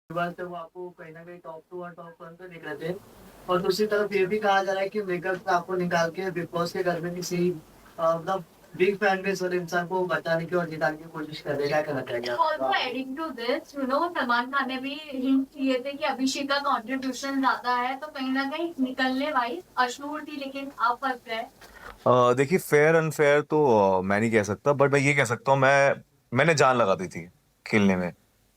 बात है वो आपको कहीं न कहीं टॉप 2 और टॉप 1 पे दिख रहे थे। और दूसरी तरफ ये भी कहा जा रहा है कि मेकर्स ने आपको निकाल के बिग बॉस के घर में किसी मतलब बिग फैन बेस वाले इंसान को बचाने की और जिताने की कोशिश कर रहे हैं। क्या कहना चाहेंगे आप? Also adding to this Salman Khan ने भी हिंट दिए थे कि अभिषेक का कंट्रीब्यूशन ज्यादा है, तो कहीं ना कहीं निकलने वाइज अश्नूर थी, लेकिन आप फंस गए। देखिए फेयर अनफेयर तो मैं नहीं कह सकता, बट मैं ये कह सकता हूँ मैंने जान लगा दी थी खेलने में।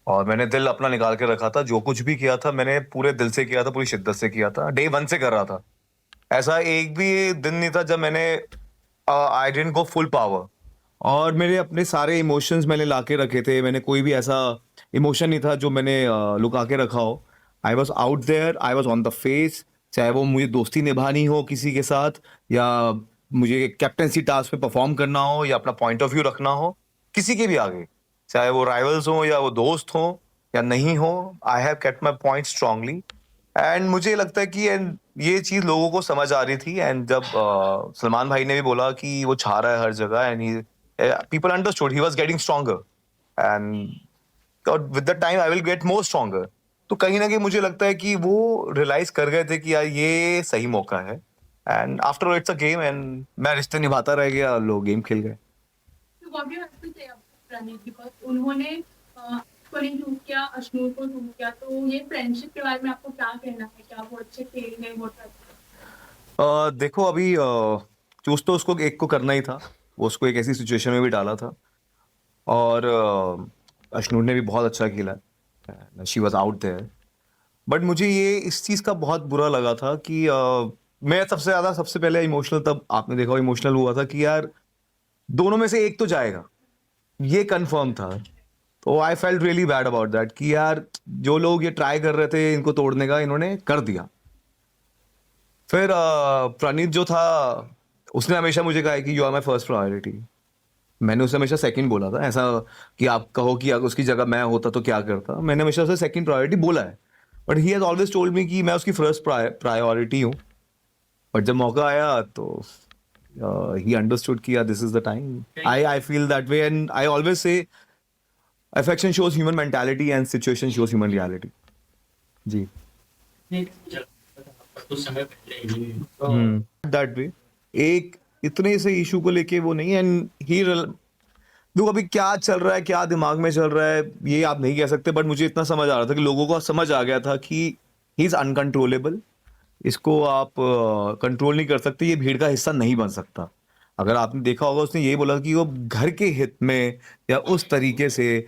और मैंने दिल अपना निकाल के रखा था। जो कुछ भी किया था मैंने पूरे दिल से किया था, पूरी शिद्दत से किया था, डे वन से कर रहा था। ऐसा एक भी दिन नहीं था जब मैंने I didn't go full power. और मेरे अपने सारे इमोशंस मैंने लाके रखे थे। मैंने कोई भी ऐसा इमोशन नहीं था जो मैंने लुका के रखा हो। I was out there, I was on the face. चाहे वो मुझे दोस्ती निभानी हो किसी के साथ, या मुझे कैप्टनसी टास्क पे परफॉर्म करना हो, या अपना पॉइंट ऑफ व्यू रखना हो किसी के भी आगे, चाहे वो राइवल्स हो या वो दोस्त हो या नहीं हो, I have kept my point strongly. And मुझे लगता है कि ये चीज लोगों को समझ आ रही थी। एंड जब सलमान भाई ने भी बोला कि वो छा रहा है हर जगह, and he people understood he was getting stronger, and with the time I will get more stronger. तो कहीं ना कहीं मुझे लगता है कि वो रियलाइज कर गए थे कि यार ये सही मौका है। And after it's a game, and मैं रिश्ते निभाता रह गया, लोग गेम खेल गए। तो what do you have to say about Ranveer, because उन्होंने को नहीं चूज किया, अश्नूर को चूज किया, तो ये फ्रेंडशिप के बारे में आपको क्या कहना है? क्या वो अच्छे खेल वो देखो अभी चूज तो उसको एक को करना ही था। वो उसको एक ऐसी सिचुएशन में भी डाला था। और अश्नूर ने भी बहुत अच्छा खेला। She was out there. But मुझे ये इस चीज़ का बहुत बुरा लगा था कि मैं सबसे पहले इमोशनल, तब आपने देखा इमोशनल हुआ था कि यार दोनों में से एक तो जाएगा, ये कंफर्म था। तो I felt really bad about that कि यार जो लोग ये ट्राई कर रहे थे इनको तोड़ने का, इन्होंने कर दिया। फिर प्रणीत जो था, उसने हमेशा मुझे कहा है कि you are my first priority. मैंने उसे हमेशा सेकंड बोला था। ऐसा कि आप कहो कि अगर उसकी जगह मैं होता तो क्या करता, मैंने हमेशा उसे सेकंड प्रायोरिटी बोला है। But he has always told me कि मैं उसकी फर्स्ट प्रायोरिटी हूँ। बट जब मौका आया तो ही अंडरस्टूड किया this is the time. I feel that way, and I always say affection shows human mentality and situation shows human reality. जी। कुछ समय पहले दैट वे एक इतने से इशू को लेके वो नहीं। एंड ही देखो अभी क्या चल रहा है, क्या दिमाग में चल रहा है, ये आप नहीं कह सकते। बट मुझे इतना समझ आ रहा था कि लोगों को समझ आ गया था कि ही इज अनकंट्रोलेबल। इसको आप कंट्रोल नहीं कर सकते, ये भीड़ का हिस्सा नहीं बन सकता। अगर आपने देखा होगा, उसने यही बोला कि वो घर के हित में या उस तरीके से,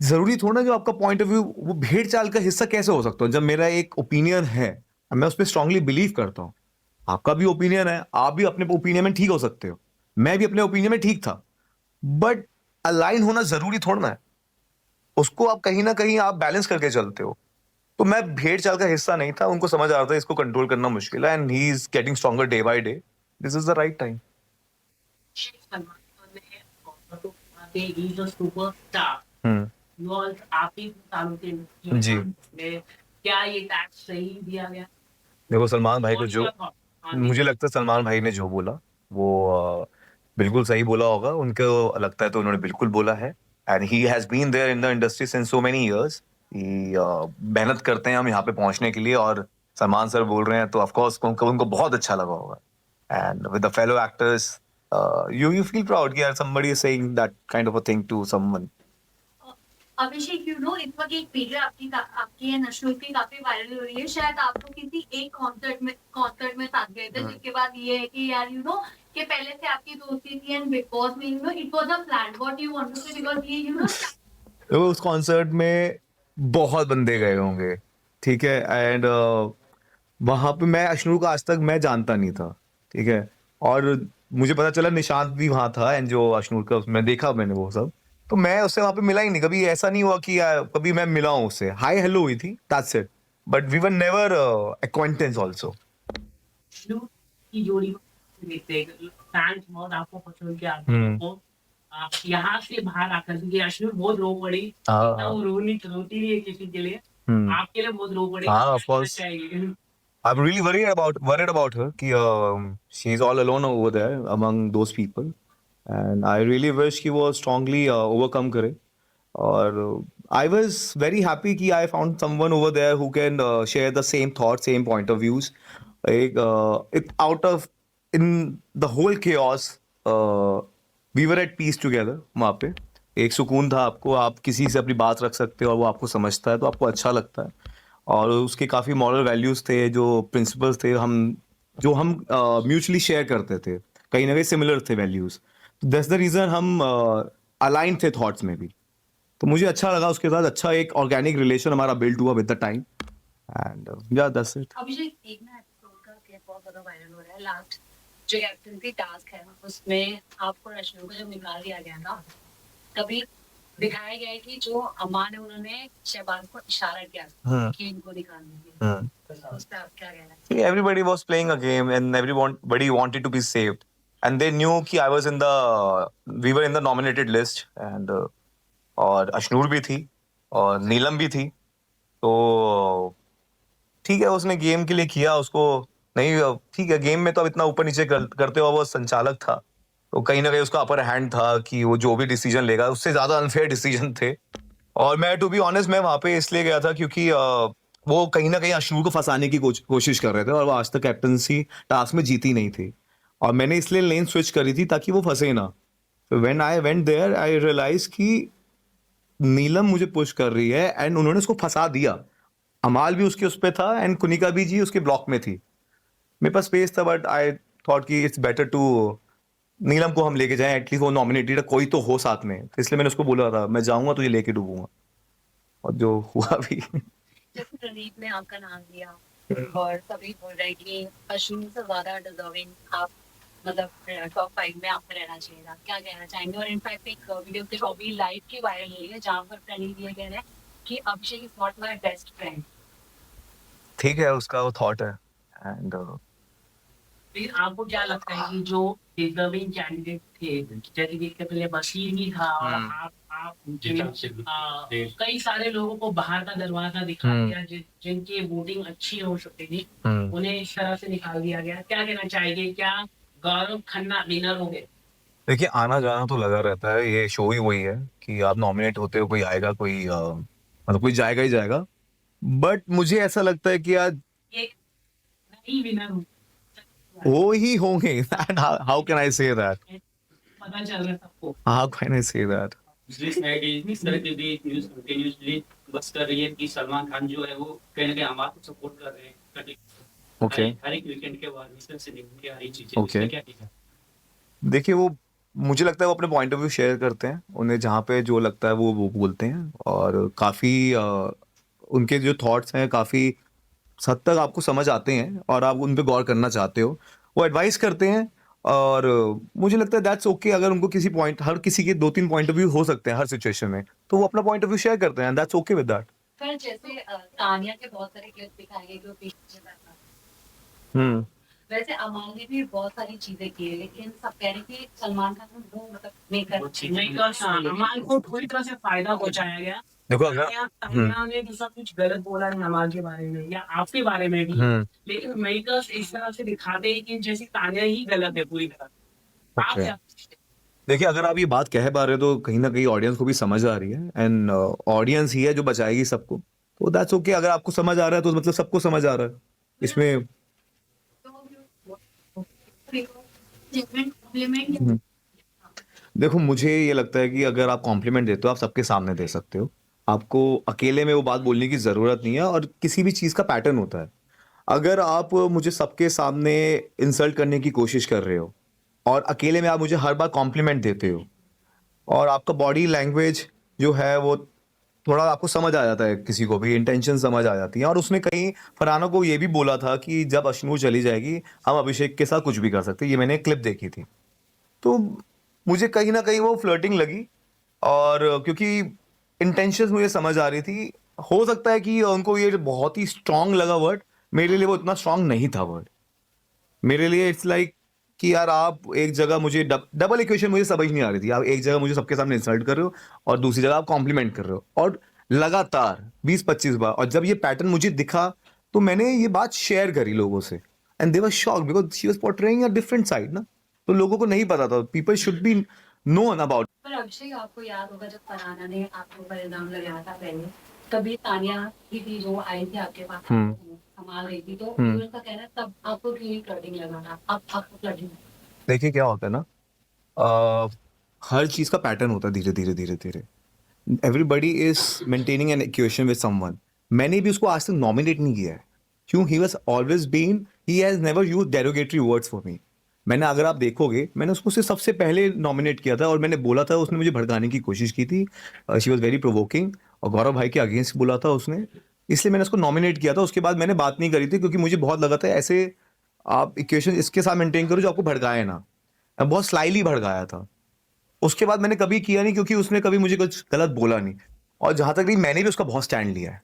जरूरी थोड़ा जो आपका पॉइंट ऑफ व्यू वो भेड़ चाल का हिस्सा कैसे हो सकता है। जब मेरा एक ओपिनियन है, मैं उस पर स्ट्रांगली बिलीव करता हूँ। आपका भी ओपिनियन है, आप भी अपने ओपिनियन में ठीक हो सकते हो, मैं भी अपने ओपिनियन में ठीक था। बट अलाइन होना जरूरी थोड़ा है। उसको आप कहीं ना कहीं आप बैलेंस करके चलते हो। तो मैं भेड़ चाल का हिस्सा नहीं था, उनको समझ आ रहा था इसको कंट्रोल करना मुश्किल है। And he is getting stronger day by day. This is the right time. Salman Khan ने कहा तो आते he is a superstar. Hmm. You all आप ही सालों से जी। में क्या ये टैक्स सही दिया गया? देखो सलमान भाई को व्हाट्स जो, योर थॉट? हाँ जी। मुझे लगता है सलमान भाई ने जो बोला वो बिल्कुल सही बोला होगा। उनको लगता है तो उन्होंने बिल्कुल बोला है। And he has been there in the industry since so many years. मेहनत करते हैं हम यहाँ पे पहुंचने के लिए, और सलमान सर बोल रहे हैं तो ऑफ कोर्स उनको उनको बहुत अच्छा लगा होगा। And with the fellow actors, you feel proud कि यार somebody is saying that kind of a thing to someone. अभिषेक, इस वक्त एक वीडियो आपकी है नशनुर की काफी वायरल हो रही है। शायद आप तो किसी एक कॉन्सर्ट में साथ गए थे, जिसके बाद ये है कि यार कि पहले से आपकी दोस्ती थी, एंड बिग बॉस में it was a plan. What you want to say, because ये तो उस कॉन्सर्ट में बहुत बंदे गए होंगे, ठीक है। एंड वहां पे मैं अश्नू का आज तक मैं जानता नहीं था, ठीक है। और मुझे पता चला निशांत भी वहां था, एंड जो अश्नूर का मैं देखा मैंने वो सब। तो मैं उससे वहां पे मिला ही नहीं कभी। ऐसा नहीं हुआ कि कभी मैं मिला हूं उससे, हाय हेलो हुई थी, that's it. But we were never acquaintance also. Vishnu की जोड़ी देखते हैं फैंस बहुत आपको पसंद किया हम्म। तो आप यहाँ से बाहर आकर, क्योंकि अश्विन बहुत रो पड़ी हाँ ना, हाँ। वो रोती नहीं है किसी के लिए, आपके लिए बहुत रो पड़ी, हाँ क्या ऑफ कहना कोर्स। चाहेंगे? I'm really worried about her कि she's all alone over there among those people, and I really wish कि वो strongly overcome करे। और I was very happy कि I found someone over there who can share the same thoughts, same point of views. It out of in the whole chaos, we were at peace together. वहाँ पे एक सुकून था, आपको आप किसी से अपनी बात रख सकते हो और वो आपको समझता है तो आपको अच्छा लगता है। और उसके काफ़ी मॉरल वैल्यूज़ थे, जो प्रिंसिपल्स थे, जो हम म्यूचुअली शेयर करते थे, कहीं ना कहीं सिमिलर थे वैल्यूज़। दैट्स द रीज़न हम अलाइन थे थॉट्स में भी। तो मुझे अच्छा लगा, उसके साथ अच्छा एक ऑर्गेनिक रिलेशन हमारा बिल्ड हुआ विद द टाइम। एंड या दैट्स इट। अभिषेक, एक ना एपिसोड का क्लिप बहुत ज्यादा वायरल हो रहा है। लास्ट जो कैप्टनसी टास्क है उसमें आपको रश्मि को जब निकाल दिया गया था, तभी दिखाया गया है कि जो अमान है उन्होंने शहबाज को इशारा किया था कि इनको निकालने के लिए। उस पर आप क्या कहना है? Everybody was playing a game and everybody wanted to be saved. And they knew कि we were in the nominated list and और अशनूर भी थी और नीलम भी थी। तो ठीक है, उसने गेम के लिए किया, उसको नहीं, ठीक है, गेम में तो अब इतना ऊपर नीचे करते हुआ वो संचालक था, तो कहीं ना कहीं उसका अपर हैंड था कि वो जो भी डिसीजन लेगा उससे ज्यादा अनफेयर डिसीजन थे। और मैं टू बी ऑनेस्ट मैं वहां पे इसलिए गया था क्योंकि वो कहीं ना कहीं अशनूर को फंसाने की कोशिश कर रहे थे और वो आज तक कैप्टनसी टास्क में जीती नहीं थी, और मैंने इसलिए लेन स्विच करी थी ताकि वो फंसे ना। When I went there I realise कि नीलम मुझे पुश कर रही है एंड उन्होंने उसको फंसा दिया। अमाल भी उसके उस पे था एंड कुनिका भी जी उसके ब्लॉक में थी। मेरे पास स्पेस था बट आई थॉट कि इट्स बेटर टू नीलम को हम लेके जाएं, एटलीस्ट वो नॉमिनेटेड कोई तो हो साथ में। तो इसलिए मैंने उसको बोला था मैं जाऊंगा तुझे लेके डूबूंगा, और जो हुआ भी। जैसे प्रदीप ने आपका नाम लिया और सभी बोल रहे हैं कि अश्विनी से ज्यादा डिजर्विंग आप, मतलब टॉप 5 में आपको रहना चाहिए था, क्या कहना चाहेंगे? और इनफैक्ट एक वीडियो क्लिप अभी लाइव की वायरल हुई है जहाँ पर प्रणीत ये कह रहे हैं कि Abhishek is not my best friend. ठीक है, उसका वो थॉट है एंड फिर आपको क्या लगता है कि जो डिजर्विंग कैंडिडेट थे, जैसे कि इसके पहले बशीर भी था और आप कई सारे लोगों को बाहर का दरवाजा दिखा दिया जिनकी वोटिंग अच्छी हो सकती थी, उन्हें इस तरह से निकाल दिया गया। क्या कहना चाहेंगे, क्या गौरव खन्ना विनर होंगे? देखिए, आना जाना तो लगा रहता है, ये शो ही वही है कि आप नॉमिनेट होते हो, कोई आएगा, कोई मतलब कोई जाएगा ही जाएगा। बट मुझे ऐसा लगता है कि यार एक नई विनर वो ही होंगे। How can I say that? पता चल रहा है सबको। How can I say that? इस तरह की भी न्यूज़ कंटिन्यूअसली बस कर रही है कि सलमान खान जो है वो कहीं ना कहीं हमारे को सपोर्ट कर रहे हैं। ओके, हर एक वीकेंड के बाद मिशन से निकल के आ रही चीजें, Okay. उसमें क्या कहना? देखिए, वो मुझे लगता है वो अपने पॉइंट ऑफ व्यू शेयर करते हैं, उन्हें जहाँ पे जो लगता है वो बोलते हैं, और काफ़ी उनके जो थॉट्स हैं काफ़ी हद तक आपको समझ आते हैं और आप उन पे गौर करना चाहते हो। वो एडवाइस करते हैं और मुझे लगता है दैट्स ओके। अगर उनको किसी पॉइंट, हर किसी के 2-3 पॉइंट ऑफ व्यू हो सकते हैं हर सिचुएशन में, तो वो अपना पॉइंट ऑफ व्यू शेयर करते हैं, दैट्स ओके विद दैट। पर जैसे तानिया के बहुत सारे क्लिप दिखाए गए कि वो पीछे बैठा, वैसे अमान ने भी बहुत सारी चीजें की है, लेकिन सब कह रहे हैं कि सलमान खान को वो मतलब मेकर अमान को पूरी तरह से फायदा पहुंचाया गया। देखो, अगर तानिया ने दूसरा कुछ गलत बोला नहीं अमान के बारे में या आपके बारे में भी, लेकिन मेकर्स इस तरह से दिखाते हैं कि जैसे तानिया ही गलत है पूरी तरह। आप क्या? देखिए, अगर आप ये बात कह पा रहे हो तो कहीं ना कहीं ऑडियंस को भी समझ आ रही है, एंड ऑडियंस ही है जो बचाएगी सबको, तो दैट्स ओके। अगर आपको समझ आ रहा है तो मतलब सबको समझ आ रहा है इसमें। कॉम्प्लीमेंट देखो, मुझे ये लगता है कि अगर आप कॉम्प्लीमेंट देते हो आप सबके सामने दे सकते हो, आपको अकेले में वो बात बोलने की ज़रूरत नहीं है, और किसी भी चीज़ का पैटर्न होता है। अगर आप मुझे सबके सामने इंसल्ट करने की कोशिश कर रहे हो और अकेले में आप मुझे हर बार कॉम्प्लीमेंट देते हो, और आपका बॉडी लैंग्वेज जो है वो थोड़ा आपको समझ आ जाता है, किसी को भी इंटेंशन समझ आ जाती है। और उसने कहीं फरहाना को ये भी बोला था कि जब अशनूर चली जाएगी हम अभिषेक के साथ कुछ भी कर सकते हैं, ये मैंने क्लिप देखी थी। तो मुझे कहीं ना कहीं वो फ्लर्टिंग लगी, और क्योंकि इंटेंशंस मुझे समझ आ रही थी। हो सकता है कि उनको ये बहुत ही स्ट्रांग लगा वर्ड, मेरे लिए वो इतना स्ट्रांग नहीं था वर्ड। मेरे लिए इट्स लाइक कि यार आप एक जगह मुझे डबल इक्वेशन मुझे समझ नहीं आ रही थी। आप एक जगह मुझे सबके सामने इंसल्ट कर रहे हो और दूसरी जगह आप कॉम्प्लीमेंट कर रहे हो, और लगातार 20-25 बार। और जब ये पैटर्न मुझे दिखा तो मैंने ये बात शेयर करी लोगों से, and they were shocked because she was portraying a different side ना, तो लोगों को नहीं पता था। People should be known about पर अभिषेक आपको याद होगा जब फरहाना ने आपको पर इल्जाम लगाया था पहले, तभी तानिया भी थी जो आई थी आपके पास संभाल रही थी, तो उनका कहना है तब आपको क्यों नहीं फ्लर्टिंग लगा था, अब आपको फ्लर्टिंग देखिए क्या होता है ना, हर चीज का पैटर्न होता है धीरे धीरे धीरे धीरे. Everybody is maintaining an equation with someone. मैंने भी उसको आज तक नॉमिनेट नहीं किया है. क्यों? He was always been, he has never use derogatory words for me. मैंने, अगर आप देखोगे, मैंने उसको सिर्फ सबसे पहले नॉमिनेट किया था और मैंने बोला था, उसने मुझे भड़काने की कोशिश की थी. शी वॉज वेरी प्रोवोकिंग और गौरव भाई के अगेंस्ट बोला था उसने, इसलिए मैंने उसको नॉमिनेट किया था. उसके बाद मैंने बात नहीं करी थी क्योंकि मुझे बहुत लगा था ऐसे आप इक्वेशन इसके साथ मेंटेन करो जो आपको भड़काए ना. मैं बहुत स्लाइली भड़काया था. उसके बाद मैंने कभी किया नहीं क्योंकि उसने कभी मुझे कुछ गलत बोला नहीं. और जहां तक नहीं, मैंने भी उसका बहुत स्टैंड लिया है.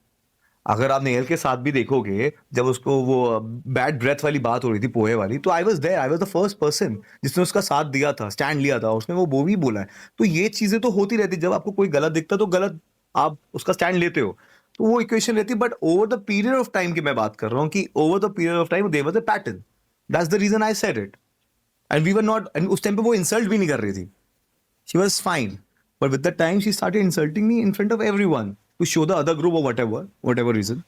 अगर आप नेहल के साथ भी देखोगे, जब उसको वो बैड ब्रेथ वाली बात हो रही थी पोहे वाली, तो I was there, I was the first person जिसने उसका साथ दिया था, स्टैंड लिया था. उसने वो भी बोला है. तो ये चीजें तो होती रहती. जब आपको कोई गलत दिखता तो गलत आप उसका स्टैंड लेते हो, तो वो इक्वेशन रहती है. But over the period of time की मैं बात कर रहा हूँ कि over the period of time there was a pattern. That's the reason I said it. And we were not, and उस टाइम पे वो इंसल्ट भी नहीं कर रही थी. She was fine. But with the time, she started insulting me in front of everyone to show the other group or whatever reason.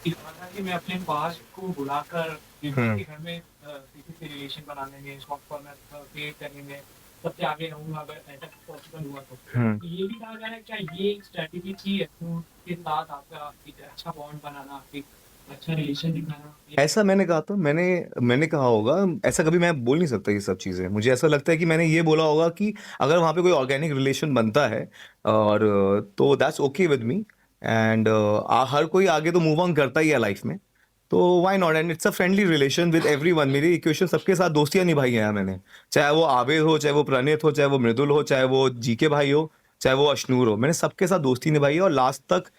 इरादा कि मैं अपने पास्ट को बुलाकर के घर में किसी से रिलेशन बनाने में, शॉर्ट फॉर्मेट क्रिएट करने में सबसे आगे रहूंगा अगर ऐसा पॉसिबल हुआ तो. तो ये भी कहा जा रहा है क्या ये एक स्ट्रेटेजी थी के साथ आपका एक अच्छा बॉन्ड बनाना, एक अच्छा रिलेशन दिखाना? ऐसा मैंने कहा था, मैंने कहा होगा. ऐसा कभी मैं बोल नहीं सकता ये सब चीज़ें. मुझे ऐसा लगता है कि मैंने ये बोला होगा कि अगर वहाँ पे कोई ऑर्गेनिक रिलेशन बनता है और तो that's okay with me. And हर कोई आगे तो मूव ऑन करता ही है लाइफ में, तो why not. And it's a friendly relation with everyone. मेरी इक्वेशन सबके साथ दोस्तियां निभाई हैं मैंने, चाहे वो आबिद हो, चाहे वो प्रणीत हो, चाहे वो मृदुल हो, चाहे वो जीके भाई हो, चाहे वो अशनूर हो. मैंने सबके साथ दोस्ती निभाई है और लास्ट तक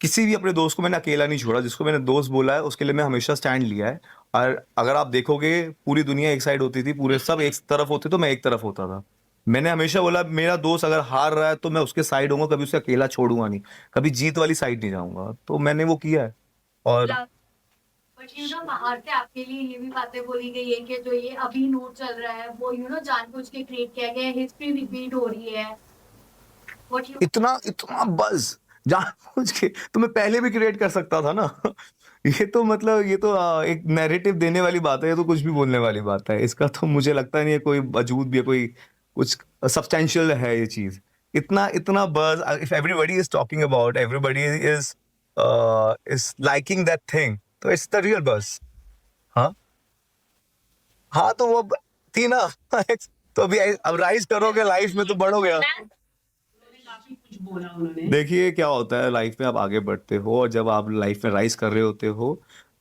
किसी भी अपने दोस्त को मैंने अकेला नहीं छोड़ा. जिसको मैंने दोस्त बोला है उसके लिए मैं हमेशा स्टैंड लिया है. और अगर आप देखोगे, पूरी दुनिया एक साइड होती थी, पूरे सब एक तरफ होते तो मैं एक तरफ होता था. मैंने हमेशा बोला मेरा दोस्त अगर हार रहा है तो मैं उसके साइड होऊंगा, कभी उसे अकेला छोड़ूंगा नहीं, कभी जीत वाली साइड नहीं जाऊंगा. तो मैंने वो किया है. और बट बाहर से आपके लिए ये भी बातें बोली गई है कि जो ये अभी नोट चल रहा है वो जानबूझ के क्रिएट किया गया है, हिस्ट्री रिपीट हो रही है. What you इतना बज जानबूझ के तो मैं पहले भी क्रिएट कर सकता था ना. ये तो मतलब ये तो एक नैरेटिव देने वाली बात है, ये तो कुछ भी बोलने वाली बात है. इसका तो मुझे लगता नहीं है कोई वजूद भी है, कोई कुछ सब्सटेंशियल है ये चीज. इतना बज, if everybody is talking about, everybody is liking that thing, तो इट्स द रियल बज. हाँ हाँ, तो वो थी ना. तो अभी अब राइज करोगे लाइफ में तो बढ़ोगे. काफी कुछ बोला उन्होंने. देखिए क्या होता है, लाइफ में आप आगे बढ़ते हो और जब आप लाइफ में राइज कर रहे होते हो,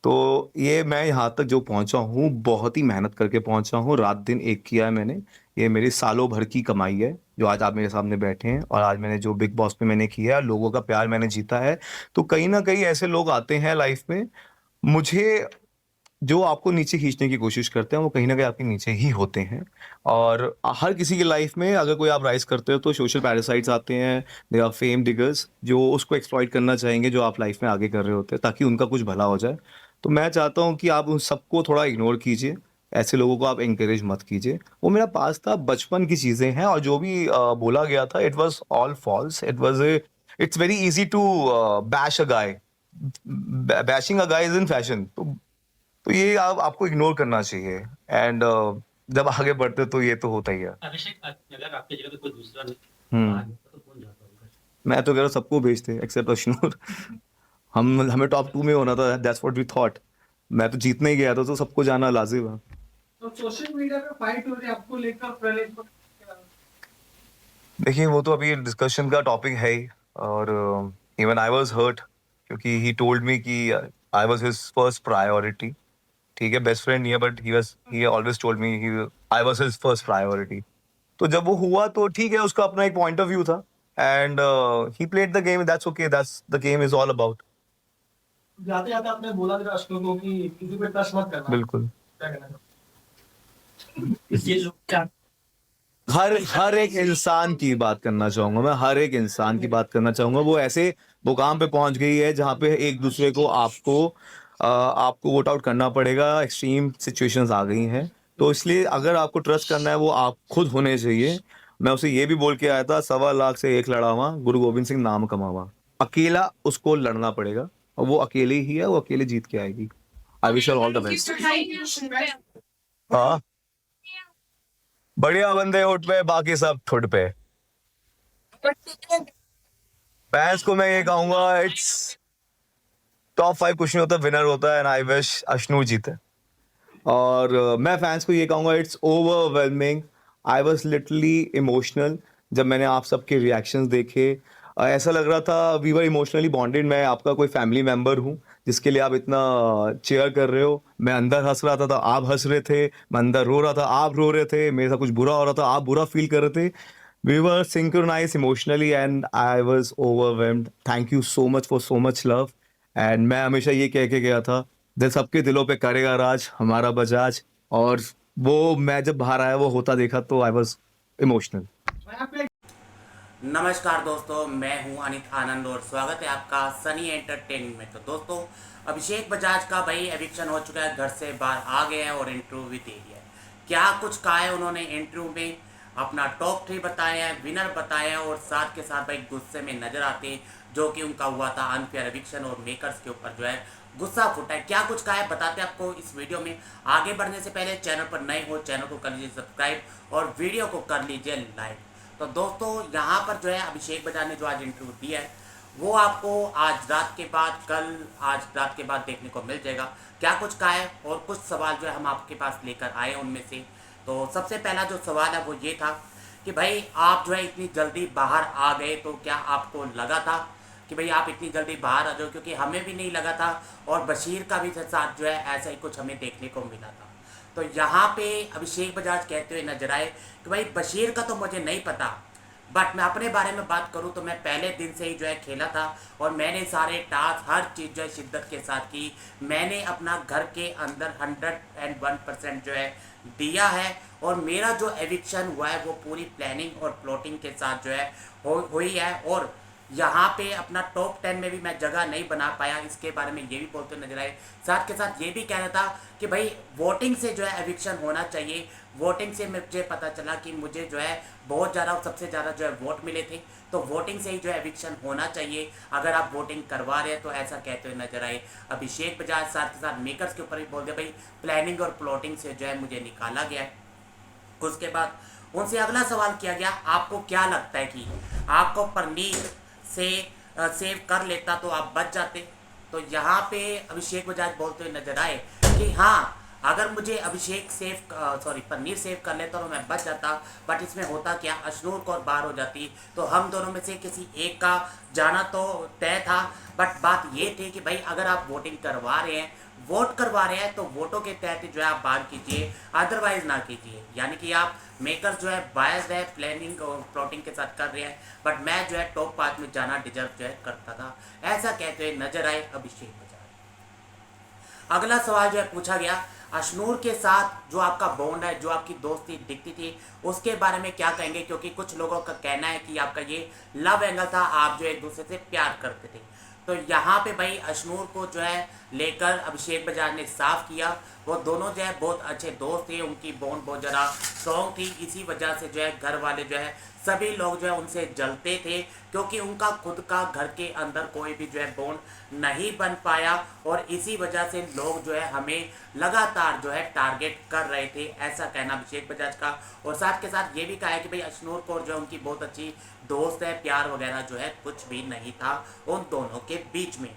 तो ये मैं यहाँ तक जो पहुँचा हूँ बहुत ही मेहनत करके पहुँचा हूँ. रात दिन एक किया है मैंने. ये मेरी सालों भर की कमाई है जो आज आप मेरे सामने बैठे हैं. और आज मैंने जो बिग बॉस में मैंने किया है, लोगों का प्यार मैंने जीता है. तो कहीं ना कहीं ऐसे लोग आते हैं लाइफ में, मुझे जो आपको नीचे खींचने की कोशिश करते हैं, वो कहीं ना कहीं आपके नीचे ही होते हैं. और हर किसी की लाइफ में अगर कोई आप राइज करते हो तो सोशल पैरासाइट्स आते हैं, दे आर फेम डिगर्स जो उसको एक्सप्लॉइट करना चाहेंगे जो आप लाइफ में आगे कर रहे होते हैं, ताकि उनका कुछ भला हो जाए. तो मैं चाहता हूँ कि आप उन सबको थोड़ा इग्नोर कीजिए. ऐसे लोगों को आप एंकरेज मत कीजिए. वो मेरा पास था, बचपन की चीज़ें हैं. और जो भी बोला गया था, it was all false. It's very easy to bash a guy. Bashing a guy is in fashion. तो ये आपको इग्नोर करना चाहिए. एंड जब आगे बढ़ते तो ये तो होता ही है. अभिषेक, अगर आपकी जगह पे कोई दूसरा तो कौन जाता होगा? मैं तो कह रहा हूँ सबको भेजते एक्सेप्ट अशनूर. हमें टॉप 2 में होना था, दैट्स व्हाट वी थॉट. मैं तो जीतने ही गया था, तो सबको जाना लाजिम है. तो सोशल मीडिया पे फाइट हो रही है आपको लेकर प्रणीत को? देखिए वो तो अभी डिस्कशन का टॉपिक है ही. और इवन आई वाज हर्ट क्योंकि ही टोल्ड मी कि I was his first priority. ठीक है, बेस्ट फ्रेंड नहीं है, but he always told me I was his first priority. तो जब वो हुआ तो ठीक है, उसका अपना एक पॉइंट ऑफ व्यू था. And he played the game, that's okay, that's the game is all about. जाते जाते आपने बोला था अशोक को कि किसी पे ट्रस्ट मत करना. बिल्कुल. क्या कहना है? ये जो क्या हर एक इंसान की बात करना चाहूंगा मैं. हर एक इंसान की बात करना चाहूंगा. वो ऐसे मुकाम पे पहुंच गई है जहां पे एक दूसरे को आपको वोट आउट करना पड़ेगा. एक्सट्रीम सिचुएशंस आ गई हैं. तो इसलिए अगर आपको ट्रस्ट करना है वो आप खुद होने चाहिए। मैं उसे ये भी बोल के आया था, 1.25 लाख से एक लड़ावा, गुरु गोविंद सिंह नाम कमावा। अकेला उसको लड़ना पड़ेगा और वो अकेले ही है, वो अकेले जीत के आएगी। I wish all the best. हाँ, बढ़िया बंदे होठ पे, बाकी सब ठुड पे। फैंस को मैं ये कहूंगा, इट्स टॉप 5 कुछ नहीं होता, विनर होता है। एंड आई विश अश्नू जीते। और मैं फैंस को ये कहूंगा, it's overwhelming. I was literally emotional जब मैंने आप सबके रिएक्शंस देखे। ऐसा लग रहा था वी वर इमोशनली बॉन्डेड। मैं आपका कोई फैमिली मेंबर हूँ जिसके लिए आप इतना चेयर कर रहे हो। मैं अंदर हंस रहा था आप हंस रहे थे, मैं अंदर रो रहा था आप रो रहे थे, मेरे साथ कुछ बुरा हो रहा था आप बुरा फील कर रहे थे। We were synchronise emotionally and I was overwhelmed. Thank you so much for so much love. And मैं हमेशा ये कह के गया था, दिल सबके दिलों पे करेगा राज हमारा बजाज। और वो मैं जब बाहर आया वो होता देखा तो आई वॉज इमोशनल। नमस्कार दोस्तों, मैं हूं अनित आनंद और स्वागत है आपका सनी एंटरटेनमेंट में। तो दोस्तों, अभिषेक बजाज का भाई एविक्शन हो चुका है, घर से बाहर आ गए हैं और इंटरव्यू भी दे दिया है। क्या कुछ कहा है उन्होंने इंटरव्यू में, अपना टॉप 3 बताया है, विनर बताया है और साथ के साथ भाई गुस्से में नजर आते हैं, जो कि उनका हुआ था अनफेयर एविक्शन और मेकर्स के ऊपर जो है गुस्सा फूटा है। क्या कुछ कहा है बताते हैं आपको इस वीडियो में। आगे बढ़ने से पहले चैनल पर नए हो, चैनल को कर लीजिए सब्सक्राइब और वीडियो को कर लीजिए लाइक। तो दोस्तों, यहाँ पर जो है अभिषेक बजाज ने जो आज इंटरव्यू दिया है वो आपको आज रात के बाद देखने को मिल जाएगा। क्या कुछ कहा है और कुछ सवाल जो है हम आपके पास लेकर आए हैं उनमें से। तो सबसे पहला जो सवाल है वो ये था कि भाई आप जो है इतनी जल्दी बाहर आ गए, तो क्या आपको लगा था कि भाई आप इतनी जल्दी बाहर आ जाओ? क्योंकि हमें भी नहीं लगा था और बशीर का भी साथ जो है ऐसा ही कुछ हमें देखने को मिला था। तो यहाँ पे अभिषेक बजाज कहते हुए नजर आए कि भाई बशीर का तो मुझे नहीं पता, बट मैं अपने बारे में बात करूँ तो मैं पहले दिन से ही जो है खेला था और मैंने सारे टास्क हर चीज़ जो है शिद्दत के साथ की। मैंने अपना घर के अंदर 101% जो है दिया है और मेरा जो एविक्शन हुआ है वो पूरी प्लानिंग और प्लॉटिंग के साथ जो है हुई है। और यहाँ पे अपना टॉप 10 में भी मैं जगह नहीं बना पाया, इसके बारे में ये भी बोलते नजर आए। साथ के साथ ये भी कहना था कि भाई वोटिंग से जो है एविक्शन होना चाहिए। वोटिंग से मुझे पता चला कि मुझे जो है बहुत ज़्यादा, सबसे ज़्यादा जो है वोट मिले थे, तो वोटिंग से ही जो है एविक्शन होना चाहिए अगर आप वोटिंग करवा रहे हैं। तो ऐसा कहते हुए नजर आए अभिषेक बजाज। साथ के साथ मेकर्स के ऊपर भी बोल दिया भाई प्लानिंग और प्लॉटिंग से जो है मुझे निकाला गया है। उसके बाद उनसे अगला सवाल किया गया, आपको क्या लगता है कि आपको परनीत से सेव कर लेता तो आप बच जाते? तो यहाँ पे अभिषेक बजाज बोलते हुए नजर आए कि हाँ, अगर मुझे परनीर सेव कर लेता तो मैं बच जाता, बट इसमें होता क्या, अश्नूर कौर बाहर हो जाती तो हम दोनों में से किसी एक का जाना तो तय था। बट बात ये थी कि भाई अगर आप वोटिंग करवा रहे हैं, वोट करवा रहे हैं, तो वोटों के तहत जो है आप बाहर कीजिए, अदरवाइज ना कीजिए। यानी कि आप मेकर्स जो है बायस्ड है, प्लानिंग और प्लॉटिंग के साथ कर रहे हैं, बट मैं जो है टॉप 5 में जाना डिजर्व जो है करता था। ऐसा कहते हुए नजर आए अभिषेक बजाज। अगला सवाल जो है पूछा गया, अश्नूर के साथ जो आपका बॉन्ड है, जो आपकी दोस्ती दिखती थी, उसके बारे में क्या कहेंगे? क्योंकि कुछ लोगों का कहना है कि आपका ये लव एंगल था, आप जो एक दूसरे से प्यार करते थे। तो यहाँ पे भाई अश्नूर को जो है लेकर अभिषेक बजाज ने साफ किया, वो दोनों जो है बहुत अच्छे दोस्त थे, उनकी बॉन्ड बहुत ज़्यादा स्ट्रॉन्ग थी। इसी वजह से जो है घर वाले जो है सभी लोग जो है उनसे जलते थे, क्योंकि उनका खुद का घर के अंदर कोई भी जो है बॉन्ड नहीं बन पाया और इसी वजह से लोग जो है हमें लगातार जो है टारगेट कर रहे थे। ऐसा कहना अभिषेक बजाज का। और साथ के साथ ये भी कहा है कि भाई अश्नूर कौर जो है उनकी बहुत अच्छी दोस्त है, प्यार वगैरह जो है कुछ भी नहीं था उन दोनों के बीच में।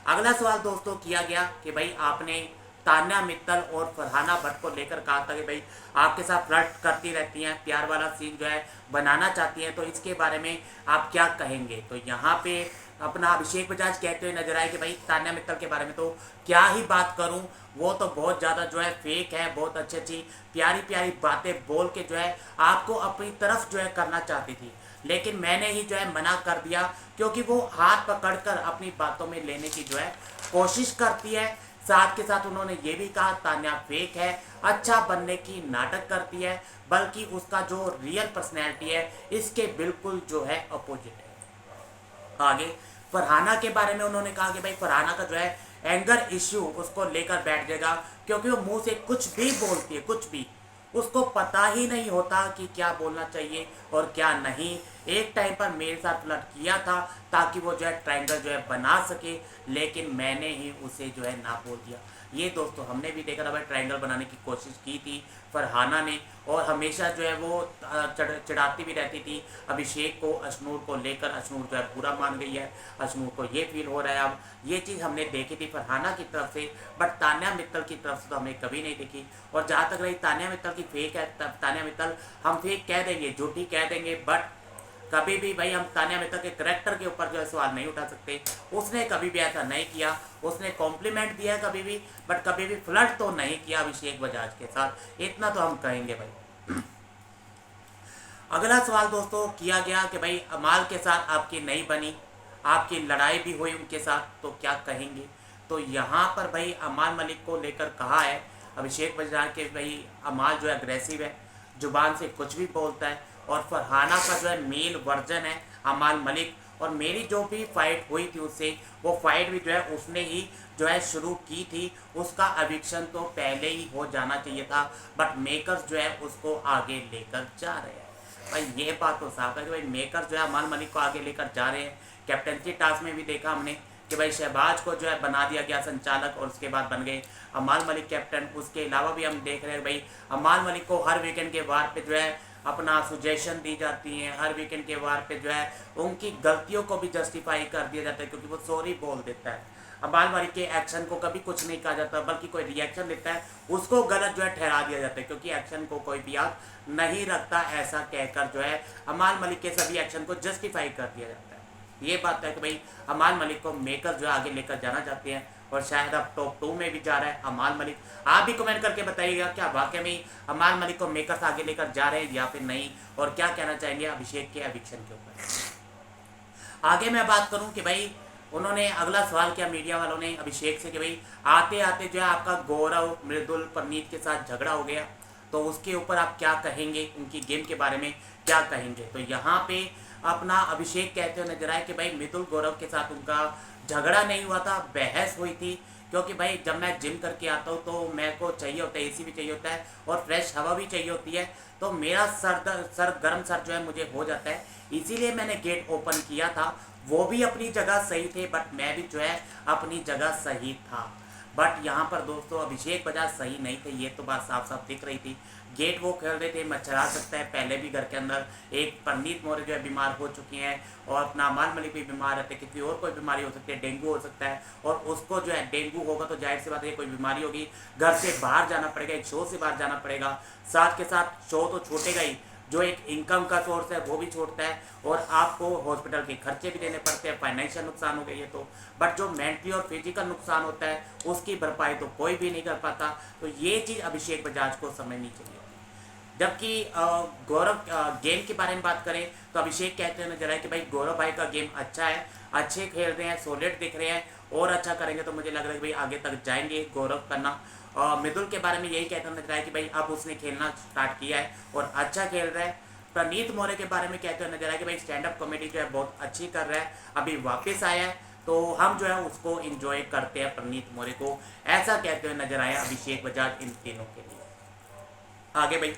अगला सवाल दोस्तों किया गया कि भाई आपने तान्या मित्तल और फरहाना भट्ट को लेकर कहा था कि भाई आपके साथ फ्लर्ट करती रहती हैं, प्यार वाला सीन जो है बनाना चाहती हैं, तो इसके बारे में आप क्या कहेंगे? तो यहाँ पे अपना अभिषेक बजाज कहते हुए नजर आए कि भाई तान्या मित्तल के बारे में तो क्या ही बात करूं, वो तो बहुत ज़्यादा जो है फेक है, बहुत अच्छी अच्छी प्यारी प्यारी बातें बोल के जो है आपको अपनी तरफ जो है करना चाहती थी, लेकिन मैंने ही जो है मना कर दिया, क्योंकि वो हाथ पकड़कर अपनी बातों में लेने की जो है कोशिश करती है। साथ के साथ उन्होंने ये भी कहा तान्या फेक है, अच्छा बनने की नाटक करती है, बल्कि उसका जो रियल पर्सनैलिटी है इसके बिल्कुल जो है अपोजिट है। आगे फरहाना के बारे में उन्होंने कहा कि भाई फरहाना का जो है एंगर इश्यू उसको लेकर बैठ जाएगा, क्योंकि वो मुंह से कुछ भी बोलती है, कुछ भी। उसको पता ही नहीं होता कि क्या बोलना चाहिए और क्या नहीं। एक टाइम पर मेरे साथ फ्लर्ट किया था ताकि वो जो है ट्रायंगल जो है बना सके, लेकिन मैंने ही उसे जो है ना बोल दिया। ये दोस्तों हमने भी देखा था भाई, ट्रायंगल बनाने की कोशिश की थी फरहाना ने, और हमेशा जो है वो चिढ़ाती भी रहती थी अभिषेक को, अशनूर को लेकर। अशनूर जो है बुरा मान गई है, अशनूर को ये फील हो रहा है अब। ये चीज़ हमने देखी थी फरहाना की तरफ से, बट तान्या मित्तल की तरफ से तो हमने कभी नहीं देखी। और जहाँ तक रही तान्या मित्तल की फेक है, तब तान्या मित्तल हम फेक कह देंगे, झूठी कह देंगे, बट कभी भी भाई हम तान्या मित्तल के करेक्टर के ऊपर जो है सवाल नहीं उठा सकते। उसने कभी भी ऐसा नहीं किया, उसने कॉम्प्लीमेंट दिया है कभी भी, बट कभी भी फ्लर्ट तो नहीं किया अभिषेक बजाज के साथ, इतना तो हम कहेंगे भाई। अगला सवाल दोस्तों किया गया कि भाई अमाल के साथ आपकी नहीं बनी, आपकी लड़ाई भी हुई उनके साथ, तो क्या कहेंगे। तो यहाँ पर भाई अमाल मलिक को लेकर कहा है अभिषेक बजाज के भाई अमाल जो है अग्रेसिव है, जुबान से कुछ भी बोलता है, और फरहाना का जो है मेल वर्जन है अमाल मलिक। और मेरी जो भी फाइट हुई थी उससे, वो फाइट भी जो है उसने ही जो है शुरू की थी। उसका एविक्शन तो पहले ही हो जाना चाहिए था, बट मेकर्स जो है उसको आगे लेकर जा रहे हैं। भाई ये बात तो साफ है कि भाई मेकर्स जो है अमाल मलिक को आगे लेकर जा रहे हैं। कैप्टनसी टास्क में भी देखा हमने कि भाई शहबाज को जो है बना दिया गया संचालक, और उसके बाद बन गए अमाल मलिक कैप्टन। उसके अलावा भी हम देख रहे हैं भाई अमाल मलिक को हर वीकेंड के वार पे जो है अपना सुजेशन दी जाती है, हर वीकेंड के वार पे जो है उनकी गलतियों को भी जस्टिफाई कर दिया जाता है, क्योंकि वो सॉरी बोल देता है। अमाल मलिक के एक्शन को कभी कुछ नहीं कहा जाता, बल्कि कोई रिएक्शन लेता है उसको गलत जो है ठहरा दिया जाता है, क्योंकि एक्शन को कोई भी याद नहीं रखता, ऐसा कहकर जो है अमाल मलिक के सभी एक्शन को जस्टिफाई कर दिया जाता है। ये बात है कि भाई अमाल मलिक को मेकर जो है आगे लेकर जाना चाहते हैं, और शायद अब टॉप 2 में भी जा रहा है अमाल मलिक। आप भी कमेंट करके बताइएगा क्या वाकई में अमाल मलिक को मेकर्स आगे लेकर जा रहे हैं या फिर नहीं, और क्या कहना चाहेंगे अभिषेक के एविक्शन के ऊपर। आगे मैं बात करूं कि भाई उन्होंने अगला सवाल किया मीडिया वालों ने अभिषेक से कि भाई आते आते जो है आपका गौरव, मृदुल, परनीत के साथ झगड़ा हो गया, तो उसके ऊपर आप क्या कहेंगे, उनकी गेम के बारे में क्या कहेंगे। तो यहाँ पे अपना अभिषेक कहते हुए नजर आए कि भाई मृदुल गौरव के साथ उनका झगड़ा नहीं हुआ था, बहस हुई थी। क्योंकि भाई जब मैं जिम करके आता हूँ तो मेरे को चाहिए होता है एसी भी चाहिए होता है और फ्रेश हवा भी चाहिए होती है, तो मेरा सर गर्म सर जो है मुझे हो जाता है, इसीलिए मैंने गेट ओपन किया था। वो भी अपनी जगह सही थे, बट मैं भी जो है अपनी जगह सही था। बट यहाँ पर दोस्तों अभिषेक बजाज सही नहीं थे, ये तो बात साफ साफ दिख रही थी। गेट वो खेल रहे थे, मच्छर आ सकता है, पहले भी घर के अंदर एक परनीत मौर्य जो है बीमार हो चुकी हैं, और अपना अमाल मलिक भी बीमार रहते, किसी और कोई बीमारी हो सकती है, डेंगू हो सकता है, और उसको जो है डेंगू होगा तो जाहिर सी बात है कोई बीमारी होगी, घर से बाहर जाना पड़ेगा, एक शो से बाहर जाना पड़ेगा। साथ के साथ शो तो छूटेगा ही, जो एक इनकम का सोर्स है वो भी छोड़ता है, और आपको हॉस्पिटल के खर्चे भी देने पड़ते हैं, फाइनेंशियल नुकसान हो गई है तो। बट जो मेंटली और फिजिकल नुकसान होता है उसकी भरपाई तो कोई भी नहीं कर पाता। तो ये चीज़ अभिषेक बजाज को समझनी चाहिए। जबकि गौरव गेम के बारे में बात करें तो अभिषेक कहते हुए नजर आए कि भाई गौरव भाई का गेम अच्छा है, अच्छे खेल रहे हैं, सॉलिड दिख रहे हैं, और अच्छा करेंगे तो मुझे लग रहा है कि भाई आगे तक जाएंगे गौरव करना। और मृदुल के बारे में यही कहते हुए नजर आए कि भाई अब उसने खेलना स्टार्ट किया है और अच्छा खेल रहा है। प्रनीत मौर्य के बारे में कहते हुए नजर आए कि भाई स्टैंड अप कॉमेडी जो है बहुत अच्छी कर रहा है, अभी वापस आया है, तो हम जो है उसको इंजॉय करते हैं प्रनीत मौर्य को, ऐसा कहते हुए नजर आया अभिषेक बजाज इन तीनों के लिए। आगे भाई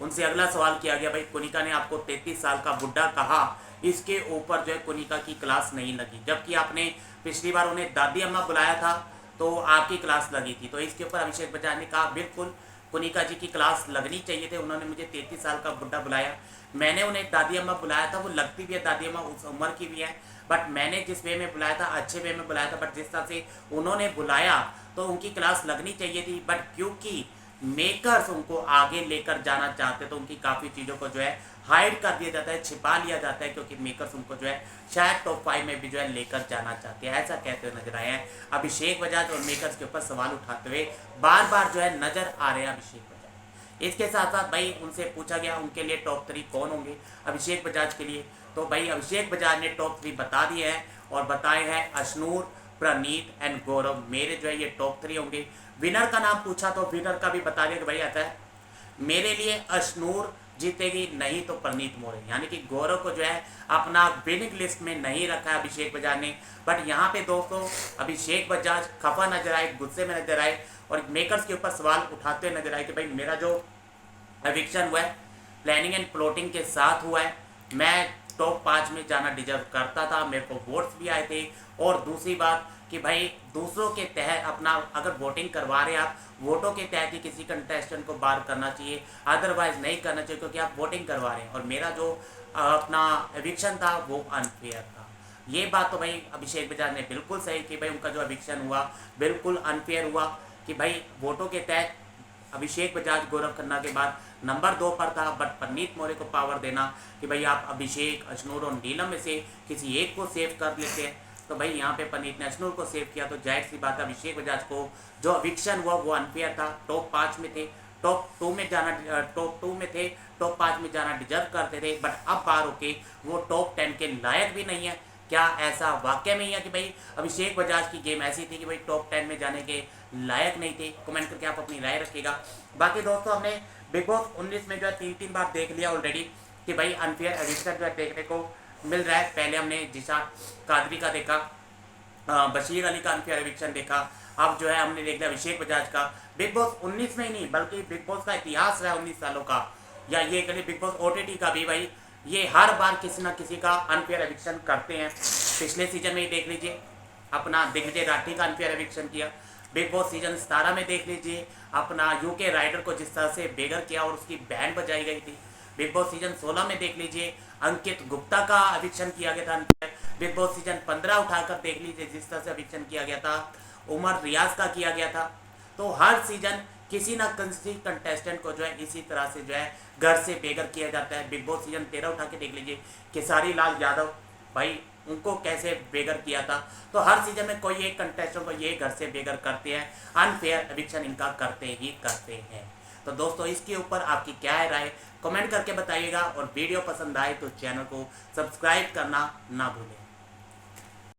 उनसे अगला सवाल किया गया, भाई कुनिका ने आपको 33 साल का बुढ़ा कहा, इसके ऊपर जो है कुनिका की क्लास नहीं लगी, जबकि आपने पिछली बार उन्हें दादी अम्मा बुलाया था तो आपकी क्लास लगी थी। तो इसके ऊपर अभिषेक बजाज ने कहा बिल्कुल कुनिका जी की क्लास लगनी चाहिए थे, उन्होंने मुझे 33 साल का बुढ़ा बुलाया, मैंने उन्हें दादी अम्मा बुलाया था, वो लगती भी है दादी अम्मा, उस उम्र की भी है, बट मैंने जिस वे में बुलाया था अच्छे वे में बुलाया था, बट जिस तरह से उन्होंने बुलाया तो उनकी क्लास लगनी चाहिए थी। बट क्योंकि मेकर्स उनको आगे लेकर जाना चाहते तो उनकी काफ़ी चीज़ों को जो है हाइड कर दिया जाता है, छिपा लिया जाता है, क्योंकि मेकर्स उनको जो है शायद टॉप 5 में भी जो है लेकर जाना चाहते हैं, ऐसा कहते हुए नजर आए हैं अभिषेक बजाज। और मेकर्स के ऊपर सवाल उठाते हुए बार बार जो है नजर आ रहे हैं अभिषेक बजाज। इसके साथ साथ भाई उनसे पूछा गया उनके लिए टॉप 3 कौन होंगे अभिषेक बजाज के लिए, तो भाई अभिषेक बजाज ने टॉप 3 बता दिए हैं, और बताए हैं अशनूर, प्रनीत एंड गौरव, मेरे जो है ये टॉप 3 होंगे। विनर का नाम पूछा तो विनर का भी बता दिया कि भाई आता है मेरे लिए अशनूर जीतेगी, नहीं तो प्रनीत मौर्य, यानी कि गौरव को जो है अपना विनिंग लिस्ट में नहीं रखा है अभिषेक बजाज ने। बट यहाँ पे दोस्तों अभिषेक बजाज खफा नजर आए, गुस्से में नजर आए, और मेकर्स के ऊपर सवाल उठाते हुए नजर आए कि भाई मेरा जो एविक्शन हुआ है, प्लानिंग एंड प्लॉटिंग के साथ हुआ है। मैं टॉप 5 में जाना डिजर्व करता था, मेरे को वोट्स भी आए थे। और दूसरी बात कि भाई दूसरों के तहत अपना अगर वोटिंग करवा रहे हैं आप, वोटों के तहत ही किसी कंटेस्टेंट को बाहर करना चाहिए, अदरवाइज नहीं करना चाहिए, क्योंकि आप वोटिंग करवा रहे हैं। और मेरा जो अपना एविक्शन था वो अनफेयर था। ये बात तो भाई अभिषेक बजाज ने बिल्कुल सही कि भाई उनका जो एविक्शन हुआ बिल्कुल अनफेयर हुआ, कि भाई वोटों के तहत अभिषेक बजाज गौरव खन्ना के बाद नंबर 2 पर था। बट परनीत मौर्य को पावर देना कि भाई आप अभिषेक, अशनूर और नीलम में से किसी एक को सेव कर लेते हैं, तो भाई यहाँ पे परनीत ने अशनूर को सेव किया, तो जाहिर सी बात है अभिषेक बजाज को जो एविक्शन हुआ वो अनफेयर था। टॉप 5 में थे, टॉप 2 में जाना, टॉप 2 में थे, टॉप 5 में जाना डिजर्व करते थे। बट अब बाहर होके वो टॉप 10 के लायक भी नहीं है। क्या ऐसा वाकई में ही है कि भाई अभिषेक बजाज की गेम ऐसी थी कि भाई टॉप 10 में जाने के लायक नहीं थे? कमेंट करके आप अपनी राय रखिएगा। बाकी दोस्तों हमने बिग बॉस 19 में जो है 3 बार देख लिया ऑलरेडी कि भाई अनफेयर एविक्शन जो है देखने को मिल रहा है। पहले हमने जिशा कादरी का देखा, बशीर अली का अनफेयर एविक्शन देखा, अब जो है हमने देख लिया अभिषेक बजाज का। बिग बॉस 19 में ही नहीं बल्कि बिग बॉस का इतिहास रहा 19 सालों का, या ये कहिए बिग बॉस OTT का भी, भाई ये हर बार किसी ना किसी का अनफेयर एविक्शन करते हैं। पिछले सीजन में ही देख लीजिए अपना दिग्विजय राठी का अनफेयर एविक्शन किया। बिग बॉस सीजन 17 में देख लीजिए अपना UK राइडर को जिस तरह से बेगर किया और उसकी बैंड बजाई गई थी। बिग बॉस सीजन 16 में देख लीजिए अंकित गुप्ता का एविक्शन किया गया था अनफेयर। बिग बॉस सीजन 15 उठाकर देख लीजिए जिस तरह से एविक्शन किया गया था, उमर रियाज का किया गया था। तो हर सीजन किसी ना किसी कंटेस्टेंट को जो है इसी तरह से जो है घर से बेघर किया जाता है। बिग बॉस सीजन 13 उठा के देख लीजिए खेसारी लाल यादव, भाई उनको कैसे बेघर किया था। तो हर सीजन में कोई एक कंटेस्टेंट को ये घर से बेघर करते हैं, अनफेयर एविक्शन इनका करते ही करते हैं। तो दोस्तों इसके ऊपर आपकी क्या है राय, कमेंट करके बताइएगा। और वीडियो पसंद आए तो चैनल को सब्सक्राइब करना ना भूलें।